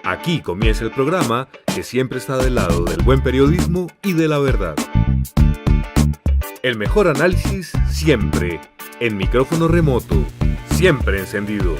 Aquí comienza el programa que siempre está del lado del buen periodismo y de la verdad. El mejor análisis siempre, en micrófono remoto, siempre encendido.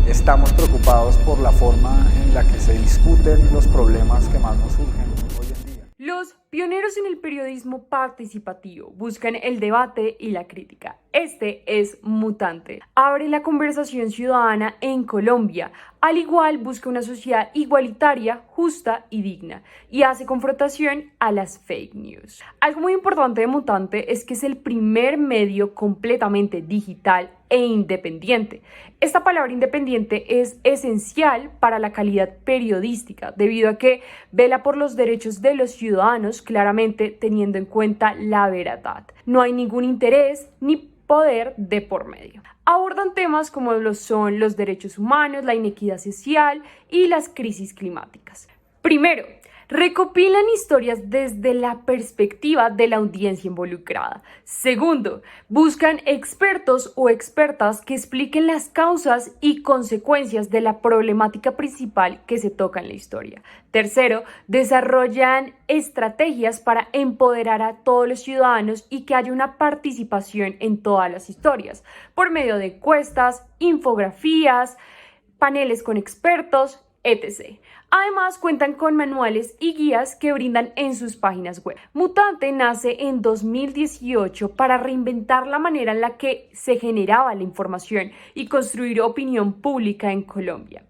Estamos preocupados por la forma en la que se discuten los problemas que más nos surgen hoy en día. Los pioneros en el periodismo participativo buscan el debate y la crítica. Este es Mutante. Abre la conversación ciudadana en Colombia. Al igual, busca una sociedad igualitaria, justa y digna. Y hace confrontación a las fake news. Algo muy importante de Mutante es que es el primer medio completamente digital e independiente. Esta palabra independiente es esencial para la calidad periodística, debido a que vela por los derechos de los ciudadanos, claramente teniendo en cuenta la verdad. No hay ningún interés ni poder de por medio. Abordan temas como lo son los derechos humanos, la inequidad social y las crisis climáticas. Primero, recopilan historias desde la perspectiva de la audiencia involucrada. Segundo, buscan expertos o expertas que expliquen las causas y consecuencias de la problemática principal que se toca en la historia. Tercero, desarrollan estrategias para empoderar a todos los ciudadanos y que haya una participación en todas las historias, por medio de encuestas, infografías, paneles con expertos, etc. Además, cuentan con manuales y guías que brindan en sus páginas web. Mutante nace en 2018 para reinventar la manera en la que se generaba la información y construir opinión pública en Colombia.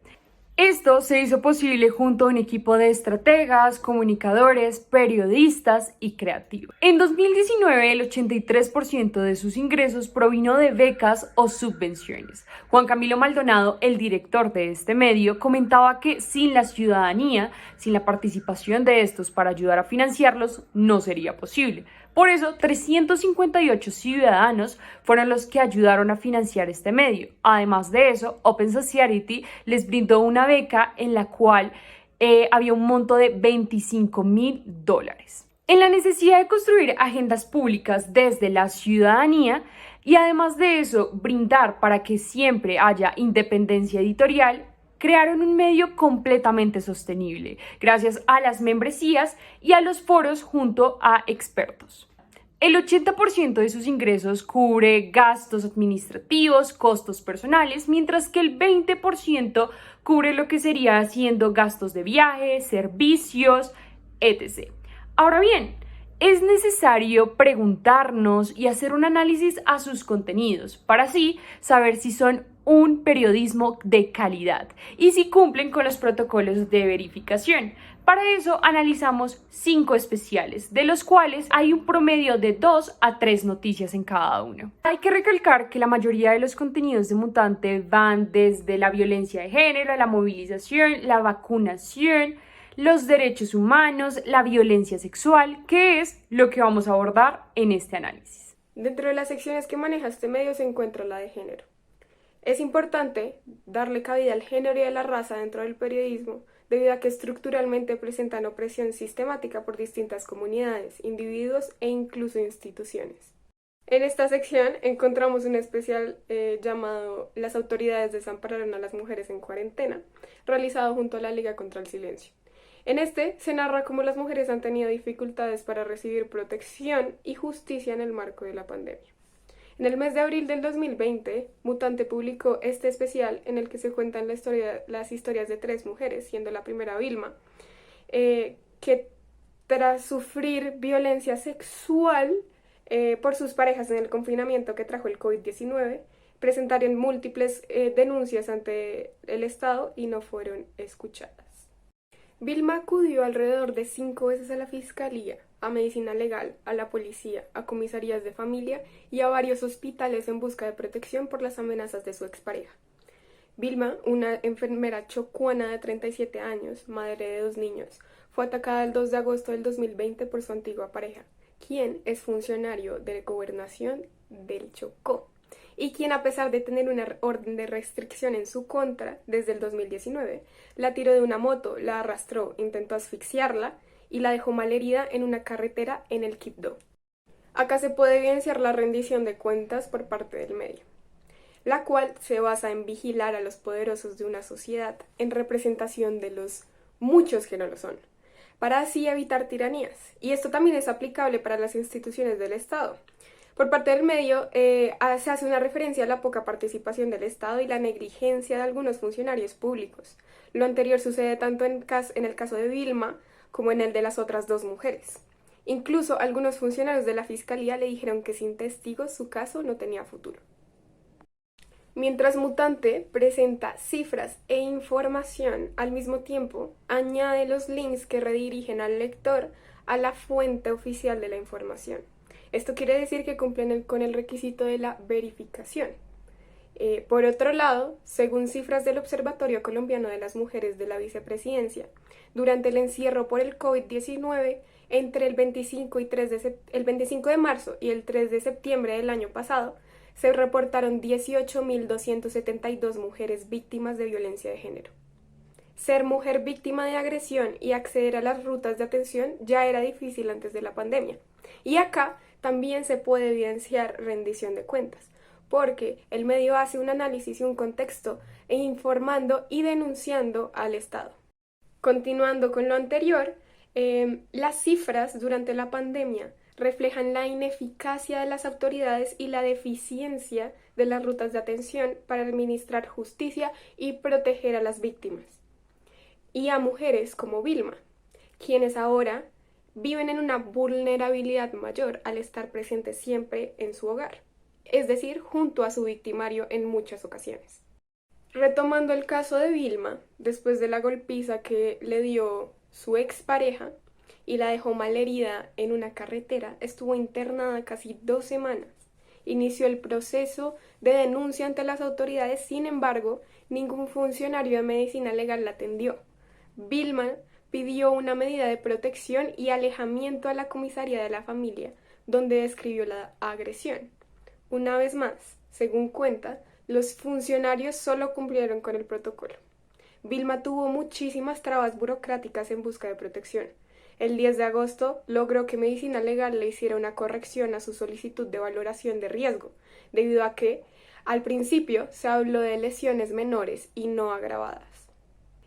Esto se hizo posible junto a un equipo de estrategas, comunicadores, periodistas y creativos. En 2019, el 83% de sus ingresos provino de becas o subvenciones. Juan Camilo Maldonado, el director de este medio, comentaba que sin la ciudadanía, sin la participación de estos para ayudar a financiarlos, no sería posible. Por eso, 358 ciudadanos fueron los que ayudaron a financiar este medio. Además de eso, Open Society les brindó una beca en la cual había un monto de $25,000. En la necesidad de construir agendas públicas desde la ciudadanía y además de eso, brindar para que siempre haya independencia editorial, crearon un medio completamente sostenible, gracias a las membresías y a los foros junto a expertos. El 80% de sus ingresos cubre gastos administrativos, costos personales, mientras que el 20% cubre lo que sería siendo gastos de viaje, servicios, etc. Ahora bien, es necesario preguntarnos y hacer un análisis a sus contenidos para así saber si son un periodismo de calidad y si cumplen con los protocolos de verificación. Para eso analizamos 5 especiales, de los cuales hay un promedio de 2 a 3 noticias en cada uno. Hay que recalcar que la mayoría de los contenidos de Mutante van desde la violencia de género, la movilización, la vacunación, los derechos humanos, la violencia sexual, que es lo que vamos a abordar en este análisis. Dentro de las secciones que maneja este medio se encuentra la de género. Es importante darle cabida al género y a la raza dentro del periodismo, debido a que estructuralmente presentan opresión sistemática por distintas comunidades, individuos e incluso instituciones. En esta sección encontramos un especial llamado Las autoridades desampararon a las mujeres en cuarentena, realizado junto a la Liga contra el Silencio. En este se narra cómo las mujeres han tenido dificultades para recibir protección y justicia en el marco de la pandemia. En el mes de abril del 2020, Mutante publicó este especial en el que se cuentan las historias de 3 mujeres, siendo la primera Vilma, que tras sufrir violencia sexual por sus parejas en el confinamiento que trajo el COVID-19, presentaron múltiples denuncias ante el Estado y no fueron escuchadas. Vilma acudió alrededor de 5 veces a la Fiscalía, a Medicina Legal, a la policía, a comisarías de familia y a varios hospitales en busca de protección por las amenazas de su expareja. Vilma, una enfermera chocuana de 37 años, madre de 2 niños, fue atacada el 2 de agosto del 2020 por su antigua pareja, quien es funcionario de Gobernación del Chocó y quien, a pesar de tener una orden de restricción en su contra desde el 2019, la tiró de una moto, la arrastró, intentó asfixiarla y la dejó malherida en una carretera en el Quibdó. Acá se puede evidenciar la rendición de cuentas por parte del medio, la cual se basa en vigilar a los poderosos de una sociedad en representación de los muchos que no lo son, para así evitar tiranías. Y esto también es aplicable para las instituciones del Estado. Por parte del medio, se hace una referencia a la poca participación del Estado y la negligencia de algunos funcionarios públicos. Lo anterior sucede tanto en el caso de Vilma como en el de las otras dos mujeres. Incluso algunos funcionarios de la Fiscalía le dijeron que sin testigos su caso no tenía futuro. Mientras Mutante presenta cifras e información al mismo tiempo, añade los links que redirigen al lector a la fuente oficial de la información. Esto quiere decir que cumplen con el requisito de la verificación. Por otro lado, según cifras del Observatorio Colombiano de las Mujeres de la Vicepresidencia, durante el encierro por el COVID-19, entre el 25 de marzo y el 3 de septiembre del año pasado, se reportaron 18.272 mujeres víctimas de violencia de género. Ser mujer víctima de agresión y acceder a las rutas de atención ya era difícil antes de la pandemia. Y acá también se puede evidenciar rendición de cuentas, porque el medio hace un análisis y un contexto informando y denunciando al Estado. Continuando con lo anterior, las cifras durante la pandemia reflejan la ineficacia de las autoridades y la deficiencia de las rutas de atención para administrar justicia y proteger a las víctimas. Y a mujeres como Vilma, quienes ahora viven en una vulnerabilidad mayor al estar presentes siempre en su hogar, es decir, junto a su victimario en muchas ocasiones. Retomando el caso de Vilma, después de la golpiza que le dio su expareja y la dejó malherida en una carretera, estuvo internada casi 2 semanas. Inició el proceso de denuncia ante las autoridades, sin embargo, ningún funcionario de medicina legal la atendió. Vilma pidió una medida de protección y alejamiento a la comisaría de la familia, donde describió la agresión. Una vez más, según cuenta, los funcionarios solo cumplieron con el protocolo. Vilma tuvo muchísimas trabas burocráticas en busca de protección. El 10 de agosto logró que Medicina Legal le hiciera una corrección a su solicitud de valoración de riesgo, debido a que, al principio, se habló de lesiones menores y no agravadas.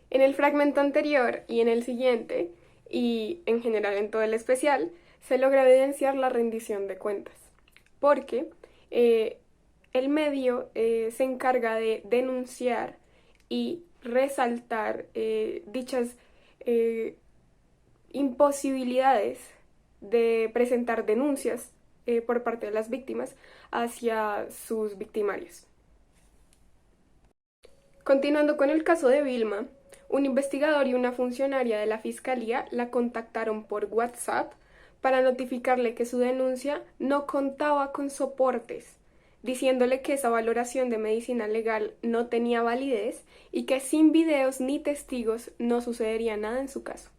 En el fragmento anterior y en el siguiente, y en general en todo el especial, se logra evidenciar la rendición de cuentas, porque el medio se encarga de denunciar y resaltar dichas imposibilidades de presentar denuncias por parte de las víctimas hacia sus victimarios. Continuando con el caso de Vilma, un investigador y una funcionaria de la Fiscalía la contactaron por WhatsApp para notificarle que su denuncia no contaba con soportes, diciéndole que esa valoración de medicina legal no tenía validez y que sin videos ni testigos no sucedería nada en su caso.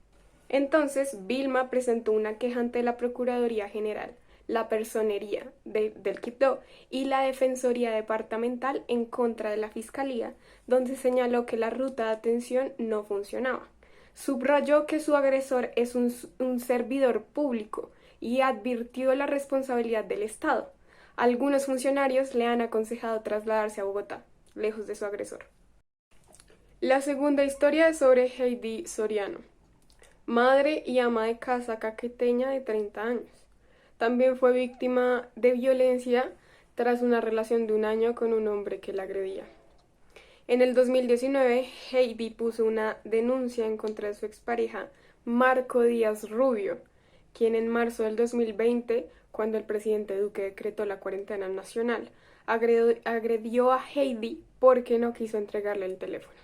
Entonces, Vilma presentó una queja ante la Procuraduría General, la Personería del Quibdó y la Defensoría Departamental en contra de la Fiscalía, donde señaló que la ruta de atención no funcionaba. Subrayó que su agresor es un servidor público y advirtió la responsabilidad del Estado. Algunos funcionarios le han aconsejado trasladarse a Bogotá, lejos de su agresor. La segunda historia es sobre Heidi Soriano, madre y ama de casa caqueteña de 30 años. También fue víctima de violencia tras una relación de 1 año con un hombre que la agredía. En el 2019, Heidi puso una denuncia en contra de su expareja, Marco Díaz Rubio, quien en marzo del 2020, cuando el presidente Duque decretó la cuarentena nacional, agredió a Heidi porque no quiso entregarle el teléfono.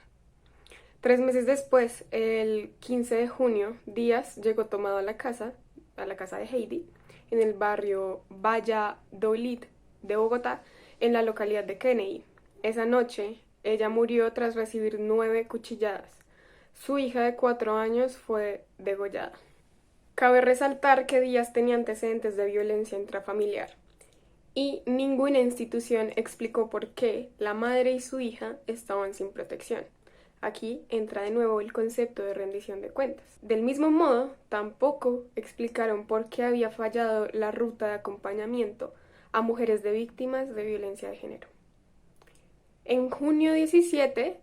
3 meses después, el 15 de junio, Díaz llegó tomado a la casa de Heidi, en el barrio Valladolid de Bogotá, en la localidad de Kennedy. Esa noche, ella murió tras recibir 9 cuchilladas. Su hija de 4 años fue degollada. Cabe resaltar que Díaz tenía antecedentes de violencia intrafamiliar y ninguna institución explicó por qué la madre y su hija estaban sin protección. Aquí entra de nuevo el concepto de rendición de cuentas. Del mismo modo, tampoco explicaron por qué había fallado la ruta de acompañamiento a mujeres de víctimas de violencia de género. En junio 17,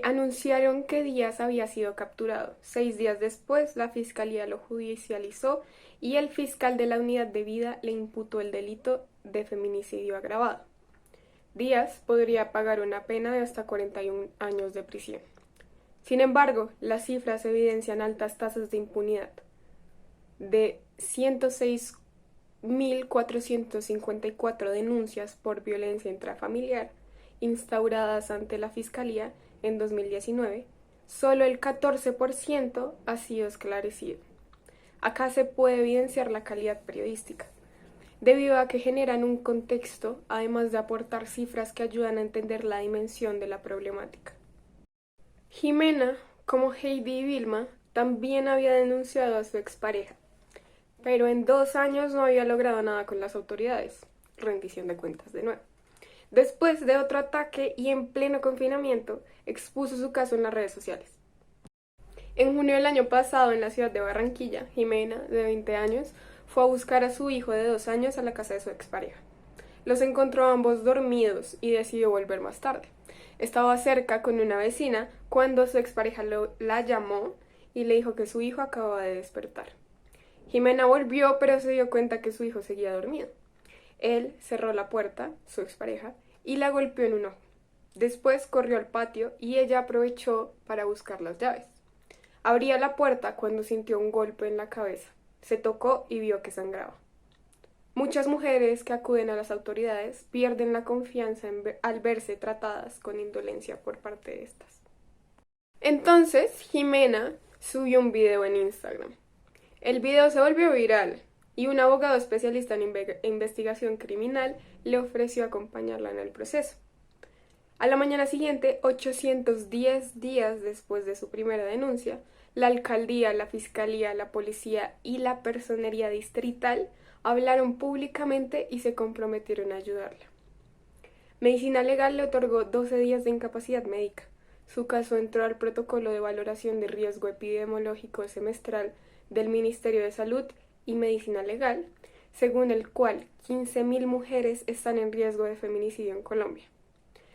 anunciaron que Díaz había sido capturado. 6 días después, la fiscalía lo judicializó y el fiscal de la unidad de vida le imputó el delito de feminicidio agravado. Díaz podría pagar una pena de hasta 41 años de prisión. Sin embargo, las cifras evidencian altas tasas de impunidad. De 106.454 denuncias por violencia intrafamiliar instauradas ante la Fiscalía en 2019, solo el 14% ha sido esclarecido. Acá se puede evidenciar la calidad periodística, debido a que generan un contexto, además de aportar cifras que ayudan a entender la dimensión de la problemática. Jimena, como Heidi y Vilma, también había denunciado a su expareja, pero en 2 años no había logrado nada con las autoridades. Rendición de cuentas de nuevo. Después de otro ataque y en pleno confinamiento, expuso su caso en las redes sociales. En junio del año pasado, en la ciudad de Barranquilla, Jimena, de 20 años, fue a buscar a su hijo de 2 años a la casa de su expareja. Los encontró ambos dormidos y decidió volver más tarde. Estaba cerca con una vecina cuando su expareja la llamó y le dijo que su hijo acababa de despertar. Jimena volvió, pero se dio cuenta que su hijo seguía dormido. Él cerró la puerta, su expareja, y la golpeó en un ojo. Después corrió al patio y ella aprovechó para buscar las llaves. Abría la puerta cuando sintió un golpe en la cabeza. Se tocó y vio que sangraba. Muchas mujeres que acuden a las autoridades pierden la confianza al verse tratadas con indolencia por parte de estas. Entonces, Jimena subió un video en Instagram. El video se volvió viral y un abogado especialista en investigación criminal le ofreció acompañarla en el proceso. A la mañana siguiente, 810 días después de su primera denuncia, la alcaldía, la fiscalía, la policía y la personería distrital hablaron públicamente y se comprometieron a ayudarla. Medicina Legal le otorgó 12 días de incapacidad médica. Su caso entró al protocolo de valoración de riesgo epidemiológico semestral del Ministerio de Salud y Medicina Legal, según el cual 15.000 mujeres están en riesgo de feminicidio en Colombia.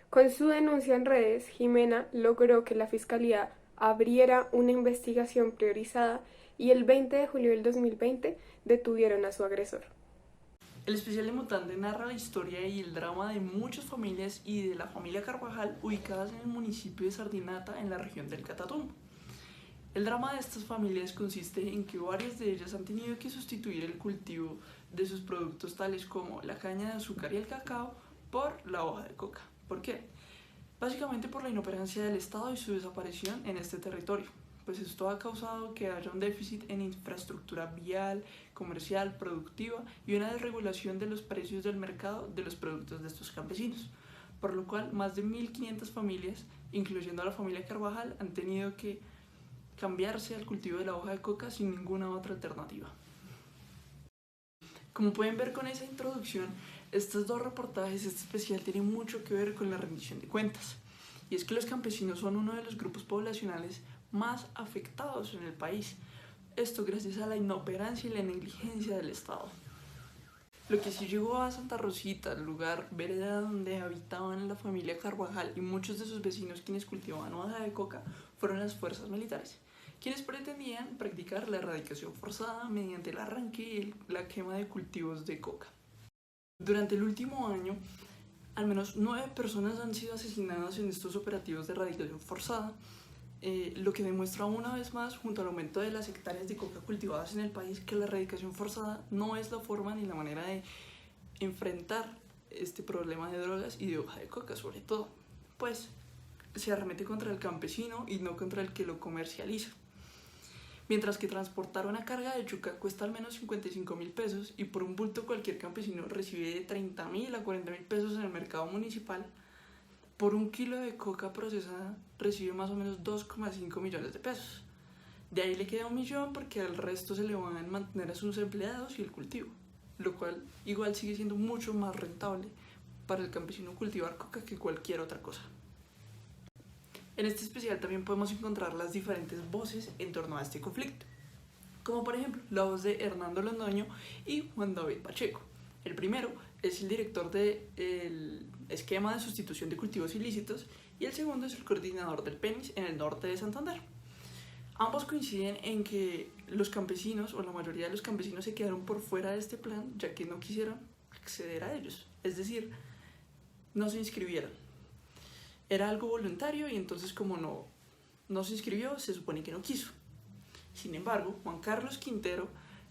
Con su denuncia en redes, Jimena logró que la Fiscalía abriera una investigación priorizada y el 20 de julio del 2020 detuvieron a su agresor. El especial de Mutante narra la historia y el drama de muchas familias y de la familia Carvajal ubicadas en el municipio de Sardinata, en la región del Catatumbo. El drama de estas familias consiste en que varias de ellas han tenido que sustituir el cultivo de sus productos tales como la caña de azúcar y el cacao por la hoja de coca. ¿Por qué? Básicamente por la inoperancia del Estado y su desaparición en este territorio, pues esto ha causado que haya un déficit en infraestructura vial, comercial, productiva y una desregulación de los precios del mercado de los productos de estos campesinos, por lo cual más de 1.500 familias, incluyendo a la familia Carvajal, han tenido que cambiarse al cultivo de la hoja de coca sin ninguna otra alternativa. Como pueden ver con esa introducción, estos 2 reportajes, este especial tiene mucho que ver con la rendición de cuentas, y es que los campesinos son uno de los grupos poblacionales más afectados en el país, esto gracias a la inoperancia y la negligencia del Estado. Lo que sí llegó a Santa Rosita, el lugar vereda donde habitaban la familia Carvajal y muchos de sus vecinos quienes cultivaban hoja de coca, fueron las fuerzas militares, quienes pretendían practicar la erradicación forzada mediante el arranque y la quema de cultivos de coca. Durante el último año, al menos 9 personas han sido asesinadas en estos operativos de erradicación forzada, lo que demuestra una vez más, junto al aumento de las hectáreas de coca cultivadas en el país, que la erradicación forzada no es la forma ni la manera de enfrentar este problema de drogas y de hoja de coca, sobre todo, pues se arremete contra el campesino y no contra el que lo comercializa. Mientras que transportar una carga de yuca cuesta al menos 55.000 pesos y por un bulto cualquier campesino recibe de 30.000 a 40.000 pesos en el mercado municipal, por un kilo de coca procesada recibe más o menos 2,5 millones de pesos. De ahí le queda 1 millón porque al resto se le van a mantener a sus empleados y el cultivo, lo cual igual sigue siendo mucho más rentable para el campesino cultivar coca que cualquier otra cosa. En este especial también podemos encontrar las diferentes voces en torno a este conflicto, como por ejemplo la voz de Hernando Londoño y Juan David Pacheco. El primero es el director del esquema de sustitución de cultivos ilícitos y el segundo es el coordinador del PENIS en el norte de Santander. Ambos coinciden en que los campesinos, o la mayoría de los campesinos, se quedaron por fuera de este plan ya que no quisieron acceder a ellos, es decir, no se inscribieron. Era algo voluntario y entonces como no se inscribió, se supone que no quiso. Sin embargo, Juan Carlos Quintero,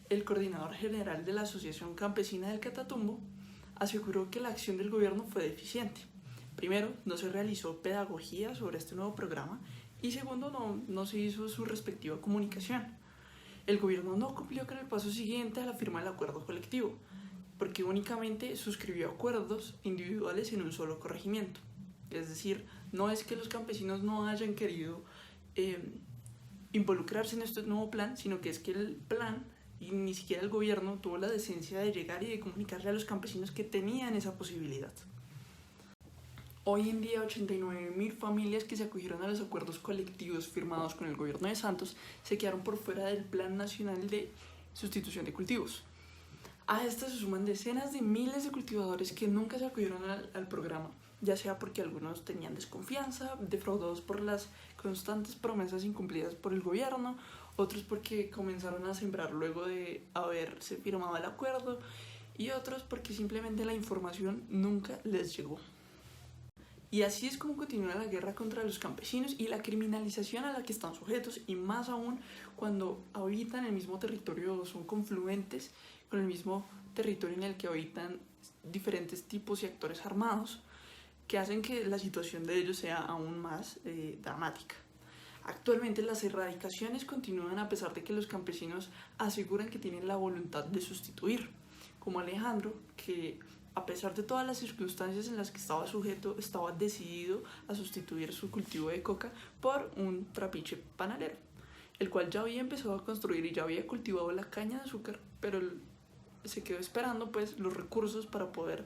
el coordinador general de la Asociación Campesina del Catatumbo, aseguró que la acción del gobierno fue deficiente. Primero, no se realizó pedagogía sobre este nuevo programa y segundo, no se hizo su respectiva comunicación. El gobierno no cumplió con el paso siguiente a la firma del acuerdo colectivo, porque únicamente suscribió acuerdos individuales en un solo corregimiento. Es decir, no es que los campesinos no hayan querido involucrarse en este nuevo plan, sino que es que el plan y ni siquiera el gobierno tuvo la decencia de llegar y de comunicarle a los campesinos que tenían esa posibilidad. Hoy en día, 89.000 familias que se acogieron a los acuerdos colectivos firmados con el gobierno de Santos se quedaron por fuera del Plan Nacional de Sustitución de Cultivos. A estas se suman decenas de miles de cultivadores que nunca se acogieron al programa, ya sea porque algunos tenían desconfianza, defraudados por las constantes promesas incumplidas por el gobierno, otros porque comenzaron a sembrar luego de haberse firmado el acuerdo y otros porque simplemente la información nunca les llegó. Y así es como continúa la guerra contra los campesinos y la criminalización a la que están sujetos, y más aún cuando habitan el mismo territorio o son confluentes con el mismo territorio en el que habitan diferentes tipos y actores armados, que hacen que la situación de ellos sea aún más dramática. Actualmente las erradicaciones continúan a pesar de que los campesinos aseguran que tienen la voluntad de sustituir, como Alejandro, que a pesar de todas las circunstancias en las que estaba sujeto, estaba decidido a sustituir su cultivo de coca por un trapiche panelero, el cual ya había empezado a construir y ya había cultivado la caña de azúcar, pero se quedó esperando pues los recursos para poder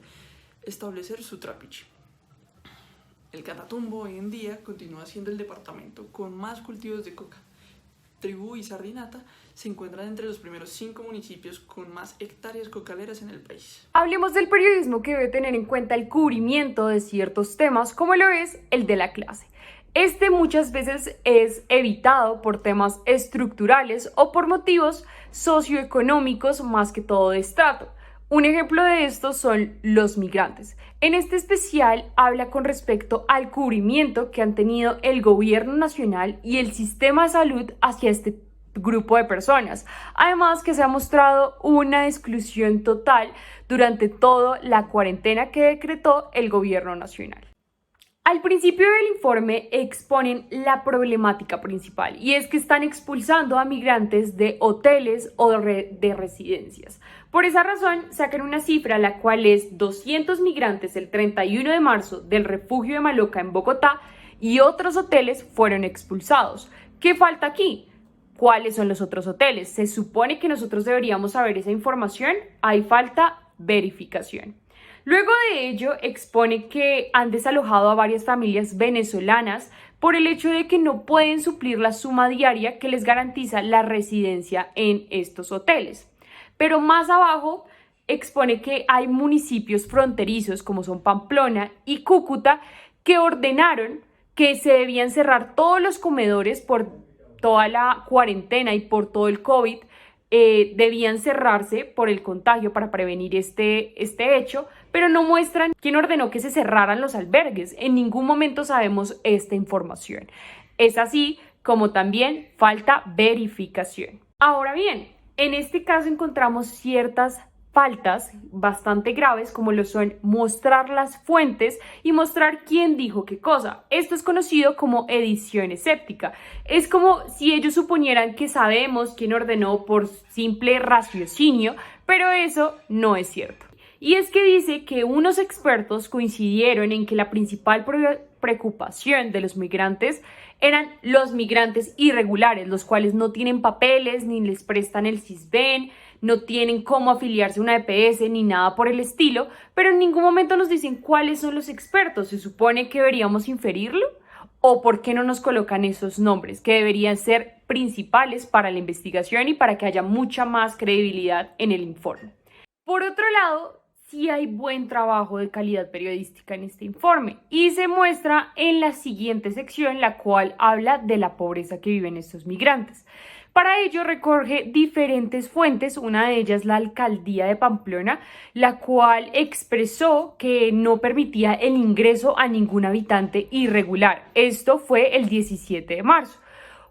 establecer su trapiche. El Catatumbo hoy en día continúa siendo el departamento con más cultivos de coca. Tribú y Sardinata se encuentran entre los primeros 5 municipios con más hectáreas cocaleras en el país. Hablemos del periodismo que debe tener en cuenta el cubrimiento de ciertos temas, como lo es el de la clase. Este muchas veces es evitado por temas estructurales o por motivos socioeconómicos más que todo de estrato. Un ejemplo de esto son los migrantes. En este especial habla con respecto al cubrimiento que han tenido el gobierno nacional y el sistema de salud hacia este grupo de personas. Además que se ha mostrado una exclusión total durante toda la cuarentena que decretó el gobierno nacional. Al principio del informe exponen la problemática principal y es que están expulsando a migrantes de hoteles o de residencias. Por esa razón sacan una cifra la cual es 200 migrantes el 31 de marzo del refugio de Maloca en Bogotá y otros hoteles fueron expulsados. ¿Qué falta aquí? ¿Cuáles son los otros hoteles? Se supone que nosotros deberíamos saber esa información, hay falta verificación. Luego de ello, expone que han desalojado a varias familias venezolanas por el hecho de que no pueden suplir la suma diaria que les garantiza la residencia en estos hoteles. Pero más abajo, expone que hay municipios fronterizos como son Pamplona y Cúcuta que ordenaron que se debían cerrar todos los comedores por toda la cuarentena y por todo el COVID. Debían cerrarse por el contagio para prevenir este hecho, pero no muestran quién ordenó que se cerraran los albergues. En ningún momento sabemos esta información. Es así como también falta verificación. Ahora bien, en este caso encontramos ciertas faltas bastante graves como lo son mostrar las fuentes y mostrar quién dijo qué cosa. Esto es conocido como edición escéptica. Es como si ellos suponieran que sabemos quién ordenó por simple raciocinio, pero eso no es cierto. Y es que dice que unos expertos coincidieron en que la principal preocupación de los migrantes eran los migrantes irregulares, los cuales no tienen papeles ni les prestan el Sisbén, no tienen cómo afiliarse a una EPS ni nada por el estilo, pero en ningún momento nos dicen cuáles son los expertos. ¿Se supone que deberíamos inferirlo? ¿O por qué no nos colocan esos nombres que deberían ser principales para la investigación y para que haya mucha más credibilidad en el informe? Por otro lado, sí hay buen trabajo de calidad periodística en este informe y se muestra en la siguiente sección, la cual habla de la pobreza que viven estos migrantes. Para ello recoge diferentes fuentes, una de ellas la alcaldía de Pamplona, la cual expresó que no permitía el ingreso a ningún habitante irregular. Esto fue el 17 de marzo.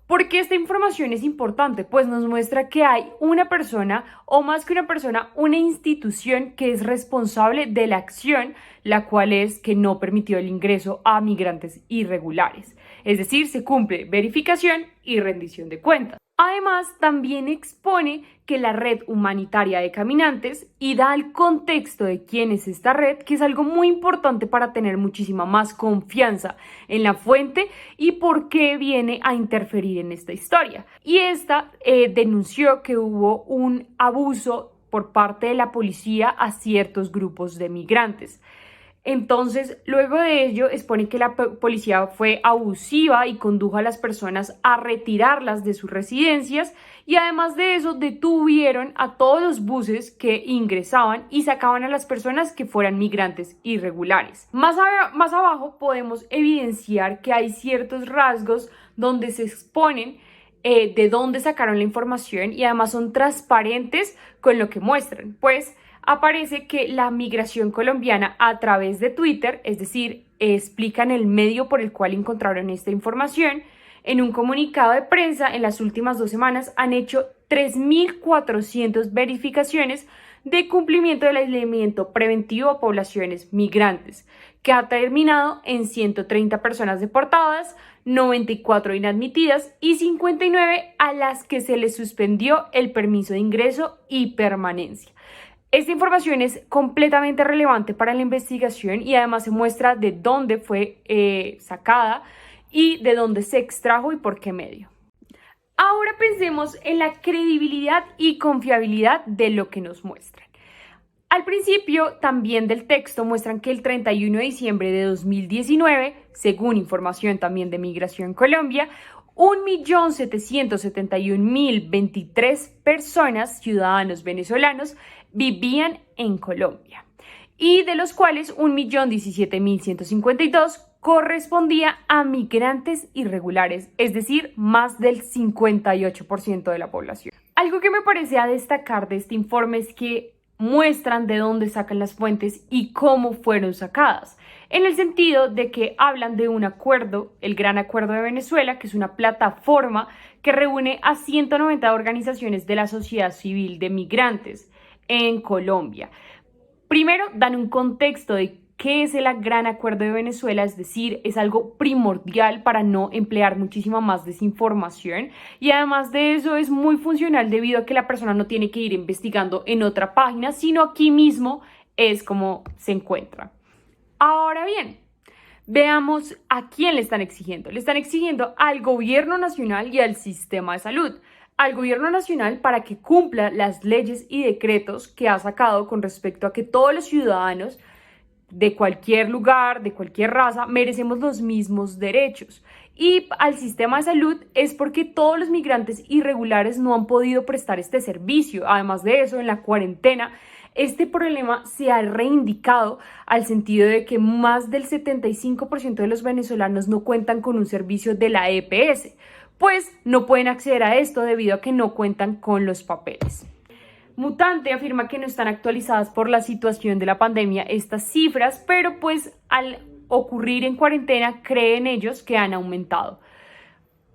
¿Por qué esta información es importante? Pues nos muestra que hay una persona, o más que una persona, una institución que es responsable de la acción, la cual es que no permitió el ingreso a migrantes irregulares. Es decir, se cumple verificación y rendición de cuentas. Además, también expone que la red humanitaria de caminantes y da el contexto de quién es esta red, que es algo muy importante para tener muchísima más confianza en la fuente y por qué viene a interferir en esta historia. Y esta denunció que hubo un abuso por parte de la policía a ciertos grupos de migrantes. Entonces, luego de ello, expone que la policía fue abusiva y condujo a las personas a retirarlas de sus residencias y además de eso detuvieron a todos los buses que ingresaban y sacaban a las personas que fueran migrantes irregulares. Más abajo podemos evidenciar que hay ciertos rasgos donde se exponen de dónde sacaron la información y además son transparentes con lo que muestran, pues aparece que la migración colombiana a través de Twitter, es decir, explican el medio por el cual encontraron esta información. En un comunicado de prensa, en las últimas 2 semanas han hecho 3.400 verificaciones de cumplimiento del aislamiento preventivo a poblaciones migrantes, que ha terminado en 130 personas deportadas, 94 inadmitidas y 59 a las que se les suspendió el permiso de ingreso y permanencia. Esta información es completamente relevante para la investigación y además se muestra de dónde fue sacada y de dónde se extrajo y por qué medio. Ahora pensemos en la credibilidad y confiabilidad de lo que nos muestran. Al principio también del texto muestran que el 31 de diciembre de 2019, según información también de Migración Colombia, 1.771.023 personas, ciudadanos venezolanos, vivían en Colombia y de los cuales 1.017.152 correspondía a migrantes irregulares, es decir, más del 58% de la población. Algo que me parece a destacar de este informe es que muestran de dónde sacan las fuentes y cómo fueron sacadas, en el sentido de que hablan de un acuerdo, el Gran Acuerdo de Venezuela, que es una plataforma que reúne a 190 organizaciones de la sociedad civil de migrantes en Colombia. Primero dan un contexto de qué es el Gran Acuerdo de Venezuela, es decir, es algo primordial para no emplear muchísima más desinformación y además de eso es muy funcional debido a que la persona no tiene que ir investigando en otra página, sino aquí mismo es como se encuentra. Ahora bien, veamos a quién le están exigiendo. Le están exigiendo al gobierno nacional y al sistema de salud. Al gobierno nacional para que cumpla las leyes y decretos que ha sacado con respecto a que todos los ciudadanos de cualquier lugar, de cualquier raza, merecemos los mismos derechos. Y al sistema de salud es porque todos los migrantes irregulares no han podido prestar este servicio. Además de eso, en la cuarentena, este problema se ha reindicado al sentido de que más del 75% de los venezolanos no cuentan con un servicio de la EPS, pues no pueden acceder a esto debido a que no cuentan con los papeles. Mutante afirma que no están actualizadas por la situación de la pandemia estas cifras, pero pues al ocurrir en cuarentena creen ellos que han aumentado.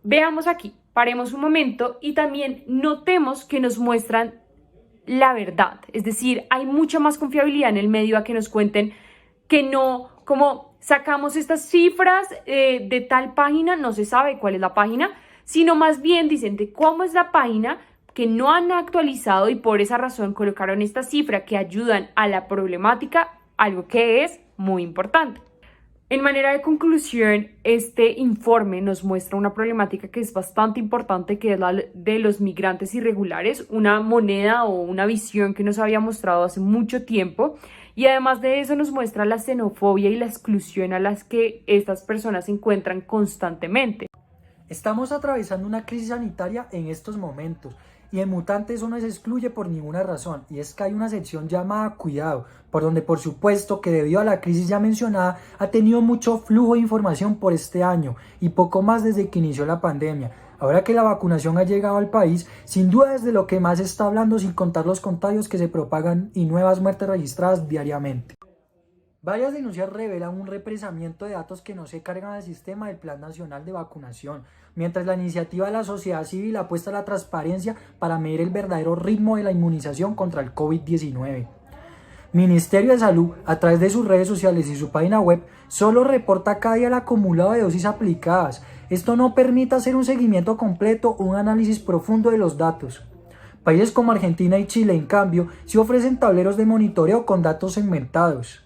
Veamos aquí, paremos un momento y también notemos que nos muestran la verdad, es decir, hay mucha más confiabilidad en el medio a que nos cuenten que no, como sacamos estas cifras de tal página, no se sabe cuál es la página, sino más bien dicen de cómo es la página que no han actualizado y por esa razón colocaron esta cifra que ayudan a la problemática, algo que es muy importante. En manera de conclusión, este informe nos muestra una problemática que es bastante importante, que es la de los migrantes irregulares, una moneda o una visión que nos había mostrado hace mucho tiempo, y además de eso nos muestra la xenofobia y la exclusión a las que estas personas se encuentran constantemente. Estamos atravesando una crisis sanitaria en estos momentos y en Mutante eso no se excluye por ninguna razón, y es que hay una sección llamada Cuidado, por donde por supuesto que debido a la crisis ya mencionada ha tenido mucho flujo de información por este año y poco más desde que inició la pandemia. Ahora que la vacunación ha llegado al país, sin duda es de lo que más se está hablando, sin contar los contagios que se propagan y nuevas muertes registradas diariamente. Varias denuncias revelan un represamiento de datos que no se cargan al sistema del Plan Nacional de Vacunación, mientras la iniciativa de la sociedad civil apuesta a la transparencia para medir el verdadero ritmo de la inmunización contra el COVID-19. Ministerio de Salud, a través de sus redes sociales y su página web, solo reporta cada día el acumulado de dosis aplicadas. Esto no permite hacer un seguimiento completo o un análisis profundo de los datos. Países como Argentina y Chile, en cambio, sí ofrecen tableros de monitoreo con datos segmentados.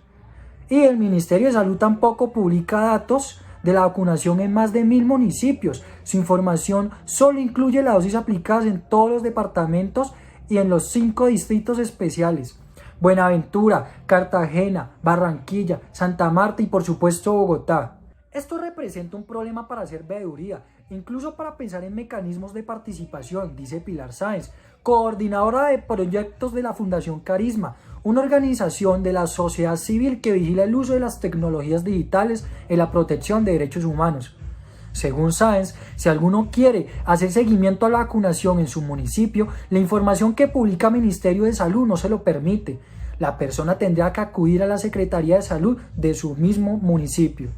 Y el Ministerio de Salud tampoco publica datos de la vacunación en más de 1000 municipios. Su información solo incluye las dosis aplicadas en todos los departamentos y en los 5 distritos especiales: Buenaventura, Cartagena, Barranquilla, Santa Marta y por supuesto Bogotá. Esto representa un problema para hacer veeduría, incluso para pensar en mecanismos de participación, dice Pilar Sáenz, coordinadora de proyectos de la Fundación Carisma, una organización de la sociedad civil que vigila el uso de las tecnologías digitales en la protección de derechos humanos. Según Sáenz, si alguno quiere hacer seguimiento a la vacunación en su municipio, la información que publica el Ministerio de Salud no se lo permite. La persona tendrá que acudir a la Secretaría de Salud de su mismo municipio.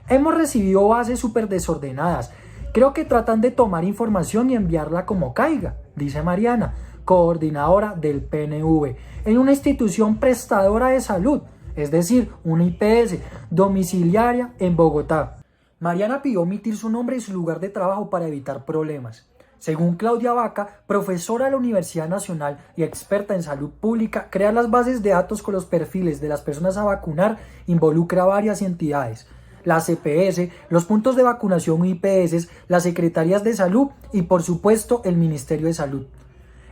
Hemos recibido bases súper desordenadas. Creo que tratan de tomar información y enviarla como caiga, dice Mariana, coordinadora del PNV, en una institución prestadora de salud, es decir, una IPS domiciliaria en Bogotá. Mariana pidió omitir su nombre y su lugar de trabajo para evitar problemas. Según Claudia Vaca, profesora de la Universidad Nacional y experta en salud pública, crear las bases de datos con los perfiles de las personas a vacunar involucra a varias entidades: la CPS, los puntos de vacunación IPS, las secretarías de salud y por supuesto el Ministerio de Salud.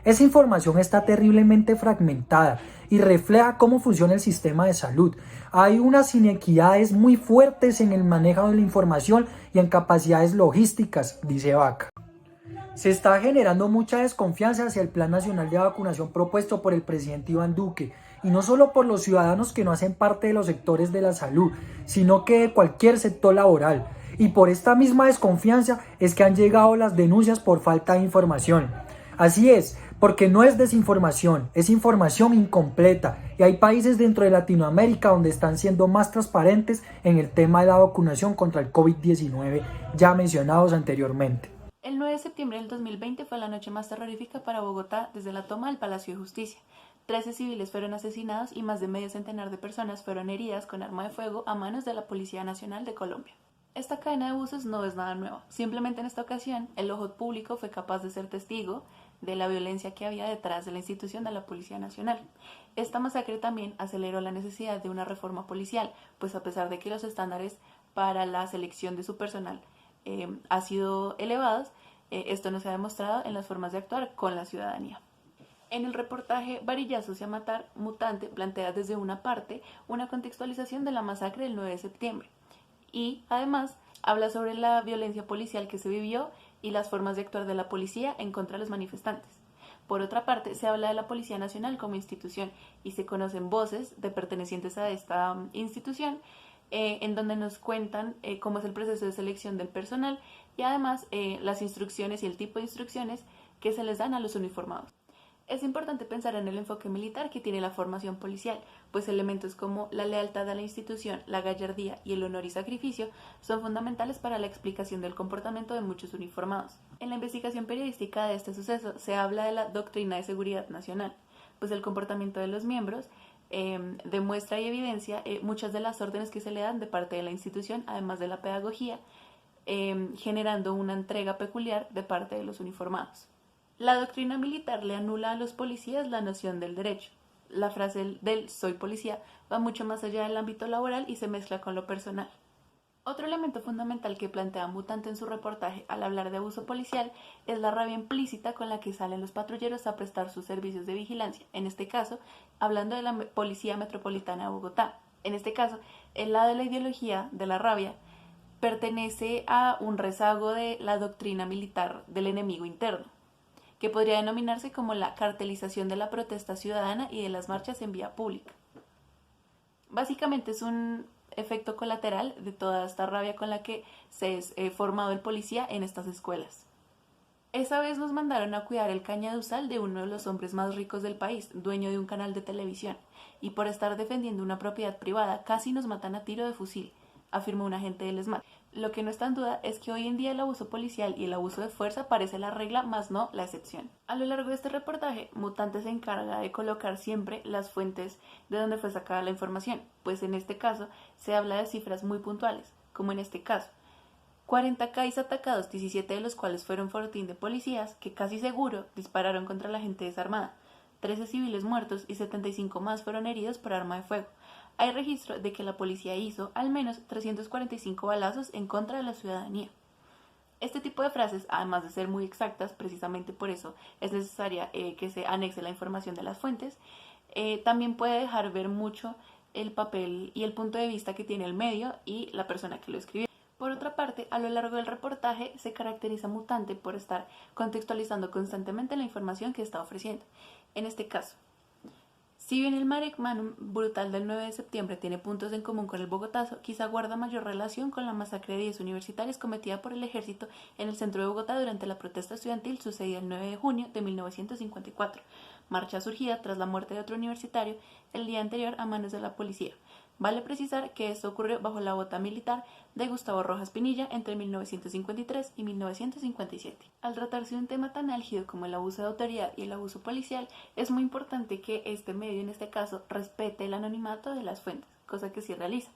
Esa información está terriblemente fragmentada y refleja cómo funciona el sistema de salud. Hay unas inequidades muy fuertes en el manejo de la información y en capacidades logísticas, dice Vaca. Se está generando mucha desconfianza hacia el Plan Nacional de Vacunación propuesto por el presidente Iván Duque, y no solo por los ciudadanos que no hacen parte de los sectores de la salud, sino que de cualquier sector laboral. Y por esta misma desconfianza es que han llegado las denuncias por falta de información. Así es, porque no es desinformación, es información incompleta, y hay países dentro de Latinoamérica donde están siendo más transparentes en el tema de la vacunación contra el COVID-19, ya mencionados anteriormente. El 9 de septiembre del 2020 fue la noche más terrorífica para Bogotá desde la toma del Palacio de Justicia. 13 civiles fueron asesinados y más de medio centenar de personas fueron heridas con arma de fuego a manos de la Policía Nacional de Colombia. Esta cadena de abusos no es nada nuevo. Simplemente en esta ocasión, el ojo público fue capaz de ser testigo de la violencia que había detrás de la institución de la Policía Nacional. Esta masacre también aceleró la necesidad de una reforma policial, pues a pesar de que los estándares para la selección de su personal han sido elevados, esto no se ha demostrado en las formas de actuar con la ciudadanía. En el reportaje Varillazos y a Matar, Mutante plantea desde una parte una contextualización de la masacre del 9 de septiembre y además habla sobre la violencia policial que se vivió y las formas de actuar de la policía en contra de los manifestantes. Por otra parte, se habla de la Policía Nacional como institución y se conocen voces de pertenecientes a esta institución en donde nos cuentan cómo es el proceso de selección del personal y además las instrucciones y el tipo de instrucciones que se les dan a los uniformados. Es importante pensar en el enfoque militar que tiene la formación policial, pues elementos como la lealtad a la institución, la gallardía y el honor y sacrificio son fundamentales para la explicación del comportamiento de muchos uniformados. En la investigación periodística de este suceso se habla de la doctrina de seguridad nacional, pues el comportamiento de los miembros demuestra y evidencia muchas de las órdenes que se le dan de parte de la institución, además de la pedagogía, generando una entrega peculiar de parte de los uniformados. La doctrina militar le anula a los policías la noción del derecho. la frase del soy policía va mucho más allá del ámbito laboral y se mezcla con lo personal. Otro elemento fundamental que plantea Mutante en su reportaje al hablar de abuso policial es la rabia implícita con la que salen los patrulleros a prestar sus servicios de vigilancia, en este caso, hablando de la Policía Metropolitana de Bogotá. En este caso, el lado de la ideología de la rabia pertenece a un rezago de la doctrina militar del enemigo interno, que podría denominarse como la cartelización de la protesta ciudadana y de las marchas en vía pública. Básicamente es un efecto colateral de toda esta rabia con la que se es formado el policía en estas escuelas. Esa vez nos mandaron a cuidar el cañaduzal de uno de los hombres más ricos del país, dueño de un canal de televisión, y por estar defendiendo una propiedad privada casi nos matan a tiro de fusil, afirmó un agente del ESMAD. Lo que no está en duda es que hoy en día el abuso policial y el abuso de fuerza parece la regla, más no la excepción. A lo largo de este reportaje, Mutante se encarga de colocar siempre las fuentes de donde fue sacada la información, pues en este caso se habla de cifras muy puntuales, como en este caso. 40 CAIs atacados, 17 de los cuales fueron fortín de policías, que casi seguro dispararon contra la gente desarmada. 13 civiles muertos y 75 más fueron heridos por arma de fuego. Hay registro de que la policía hizo al menos 345 balazos en contra de la ciudadanía. Este tipo de frases, además de ser muy exactas, precisamente por eso es necesaria que se anexe la información de las fuentes, también puede dejar ver mucho el papel y el punto de vista que tiene el medio y la persona que lo escribió. Por otra parte, a lo largo del reportaje se caracteriza Mutante por estar contextualizando constantemente la información que está ofreciendo. En este caso, si bien el Marek Manum brutal del 9 de septiembre tiene puntos en común con el Bogotazo, quizá guarda mayor relación con la masacre de 10 universitarios cometida por el ejército en el centro de Bogotá durante la protesta estudiantil sucedida el 9 de junio de 1954, marcha surgida tras la muerte de otro universitario el día anterior a manos de la policía. Vale precisar que esto ocurrió bajo la bota militar de Gustavo Rojas Pinilla entre 1953 y 1957. Al tratarse de un tema tan álgido como el abuso de autoridad y el abuso policial, es muy importante que este medio, en este caso, respete el anonimato de las fuentes, cosa que sí realiza.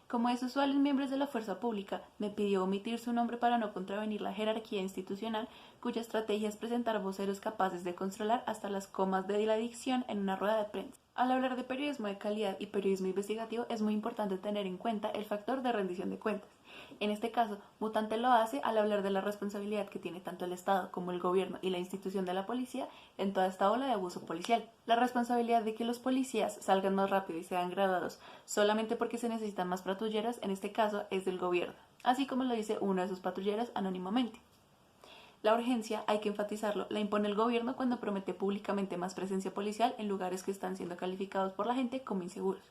Como es usual en miembros de la fuerza pública, me pidió omitir su nombre para no contravenir la jerarquía institucional, cuya estrategia es presentar voceros capaces de controlar hasta las comas de la dicción en una rueda de prensa. Al hablar de periodismo de calidad y periodismo investigativo, es muy importante tener en cuenta el factor de rendición de cuentas. En este caso, Mutante lo hace al hablar de la responsabilidad que tiene tanto el Estado como el gobierno y la institución de la policía en toda esta ola de abuso policial. La responsabilidad de que los policías salgan más rápido y sean graduados solamente porque se necesitan más patrulleros, en este caso, es del gobierno, así como lo dice uno de sus patrulleros anónimamente. La urgencia, hay que enfatizarlo, la impone el gobierno cuando promete públicamente más presencia policial en lugares que están siendo calificados por la gente como inseguros.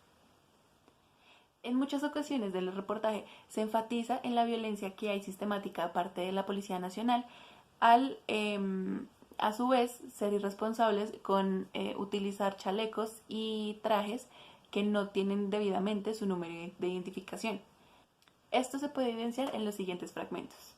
En muchas ocasiones del reportaje se enfatiza en la violencia que hay sistemática de parte de la Policía Nacional al, a su vez, ser irresponsables con utilizar chalecos y trajes que no tienen debidamente su número de identificación. Esto se puede evidenciar en los siguientes fragmentos.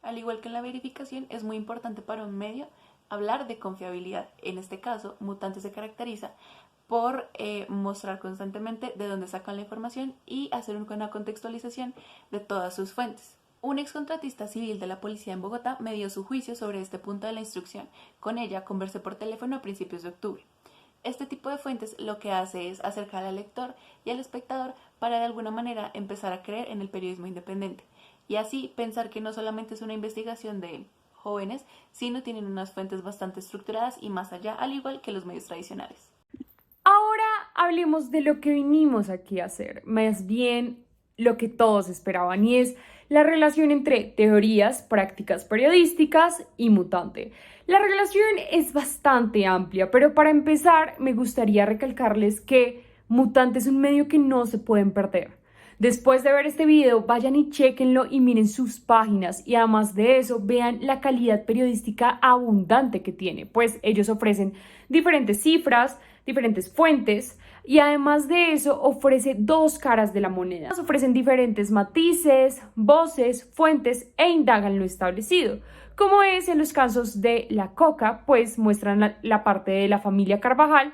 Al igual que en la verificación, es muy importante para un medio hablar de confiabilidad. En este caso, Mutante se caracteriza por mostrar constantemente de dónde sacan la información y hacer una contextualización de todas sus fuentes. Un excontratista civil de la policía en Bogotá me dio su juicio sobre este punto de la instrucción. Con ella conversé por teléfono a principios de octubre. Este tipo de fuentes lo que hace es acercar al lector y al espectador para de alguna manera empezar a creer en el periodismo independiente. Y así pensar que no solamente es una investigación de jóvenes, sino tienen unas fuentes bastante estructuradas y más allá, al igual que los medios tradicionales. Ahora hablemos de lo que vinimos aquí a hacer, más bien lo que todos esperaban, y es la relación entre teorías, prácticas periodísticas y Mutante. La relación es bastante amplia, pero para empezar me gustaría recalcarles que Mutante es un medio que no se pueden perder. Después de ver este video, vayan y chequenlo y miren sus páginas, y además de eso, vean la calidad periodística abundante que tiene, pues ellos ofrecen diferentes cifras, diferentes fuentes, y además de eso ofrece dos caras de la moneda. Ofrecen diferentes matices, voces, fuentes e indagan lo establecido. Como es en los casos de La Coca, pues muestran la parte de la familia Carvajal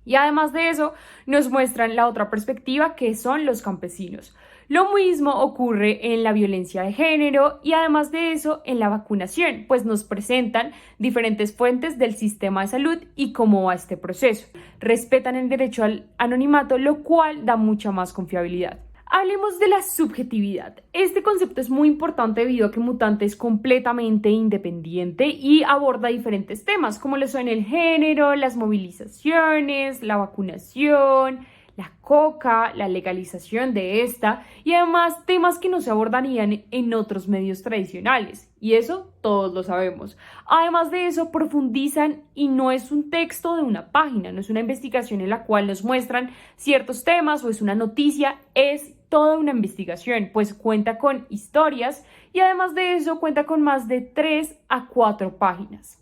y además de eso nos muestran la otra perspectiva que son los campesinos. Lo mismo ocurre en la violencia de género y además de eso en la vacunación, pues nos presentan diferentes fuentes del sistema de salud y cómo va este proceso. Respetan el derecho al anonimato, lo cual da mucha más confiabilidad. Hablemos de la subjetividad. Este concepto es muy importante debido a que Mutante es completamente independiente y aborda diferentes temas como lo son el género, las movilizaciones, la vacunación, la coca, la legalización de esta y además temas que no se abordarían en otros medios tradicionales. Y eso todos lo sabemos. Además de eso, profundizan y no es un texto de una página, no es una investigación en la cual nos muestran ciertos temas o es una noticia, es toda una investigación, pues cuenta con historias y además de eso cuenta con más de 3 a 4 páginas.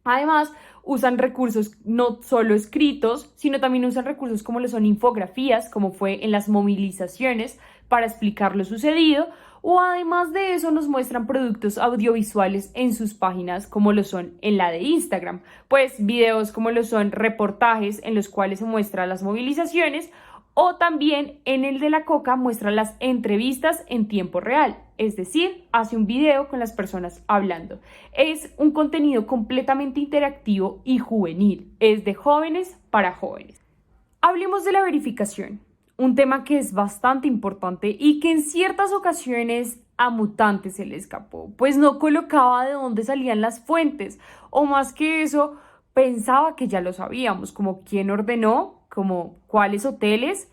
Además, usan recursos no solo escritos, sino también usan recursos como lo son infografías, como fue en las movilizaciones, para explicar lo sucedido, o además de eso nos muestran productos audiovisuales en sus páginas, como lo son en la de Instagram, pues videos como lo son reportajes en los cuales se muestran las movilizaciones, o también en el de La Coca muestra las entrevistas en tiempo real, es decir, hace un video con las personas hablando. Es un contenido completamente interactivo y juvenil, es de jóvenes para jóvenes. Hablemos de la verificación, un tema que es bastante importante y que en ciertas ocasiones a Mutante se le escapó, pues no colocaba de dónde salían las fuentes, o más que eso, pensaba que ya lo sabíamos, como quién ordenó, como cuáles hoteles,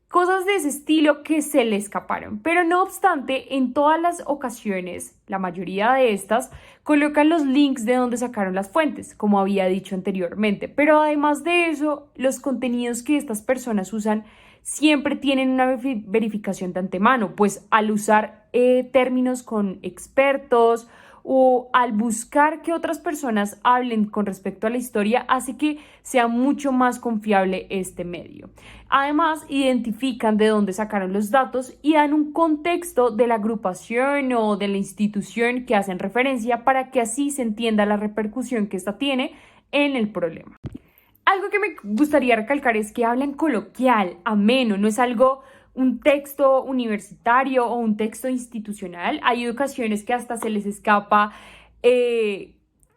cosas de ese estilo que se le escaparon. Pero no obstante, en todas las ocasiones, la mayoría de estas, colocan los links de donde sacaron las fuentes, como había dicho anteriormente. Pero además de eso, los contenidos que estas personas usan siempre tienen una verificación de antemano, pues al usar términos con expertos, o al buscar que otras personas hablen con respecto a la historia, hace que sea mucho más confiable este medio. Además, identifican de dónde sacaron los datos y dan un contexto de la agrupación o de la institución que hacen referencia para que así se entienda la repercusión que esta tiene en el problema. Algo que me gustaría recalcar es que hablan coloquial, ameno, no es algo un texto universitario o un texto institucional. Hay ocasiones que hasta se les escapa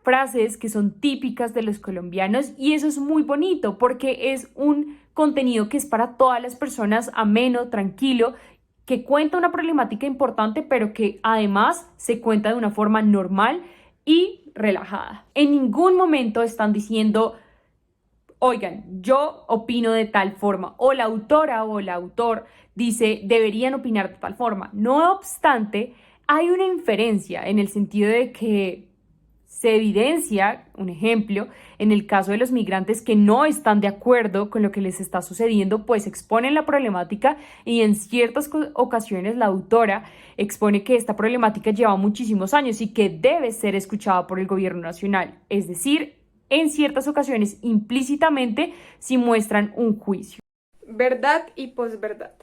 frases que son típicas de los colombianos y eso es muy bonito porque es un contenido que es para todas las personas, ameno, tranquilo, que cuenta una problemática importante pero que además se cuenta de una forma normal y relajada. En ningún momento están diciendo: oigan, yo opino de tal forma, o la autora o el autor dice deberían opinar de tal forma. No obstante, hay una inferencia en el sentido de que se evidencia, un ejemplo, en el caso de los migrantes que no están de acuerdo con lo que les está sucediendo, pues exponen la problemática y en ciertas ocasiones la autora expone que esta problemática lleva muchísimos años y que debe ser escuchada por el gobierno nacional, es decir, en ciertas ocasiones implícitamente si muestran un juicio. Verdad y posverdad.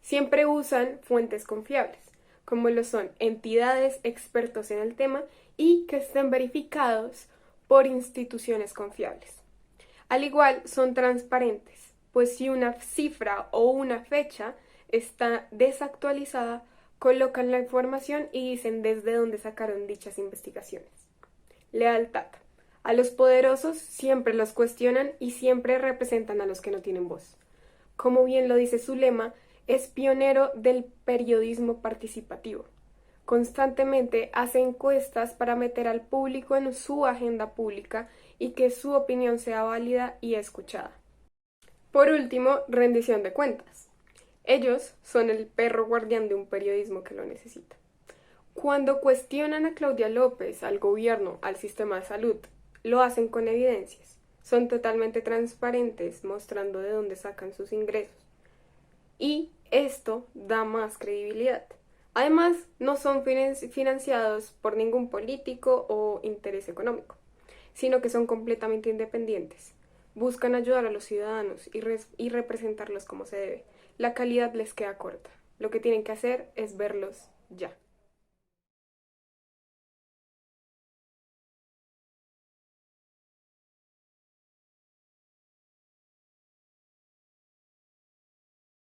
Siempre usan fuentes confiables, como lo son entidades expertos en el tema y que estén verificados por instituciones confiables. Al igual, son transparentes, pues si una cifra o una fecha está desactualizada, colocan la información y dicen desde dónde sacaron dichas investigaciones. Lealtad. A los poderosos siempre los cuestionan y siempre representan a los que no tienen voz. Como bien lo dice su lema, es pionero del periodismo participativo. Constantemente hace encuestas para meter al público en su agenda pública y que su opinión sea válida y escuchada. Por último, rendición de cuentas. Ellos son el perro guardián de un periodismo que lo necesita. Cuando cuestionan a Claudia López, al gobierno, al sistema de salud, lo hacen con evidencias. Son totalmente transparentes, mostrando de dónde sacan sus ingresos. Y esto da más credibilidad. Además, no son financiados por ningún político o interés económico, sino que son completamente independientes. Buscan ayudar a los ciudadanos y representarlos como se debe. La calidad les queda corta. Lo que tienen que hacer es verlos ya.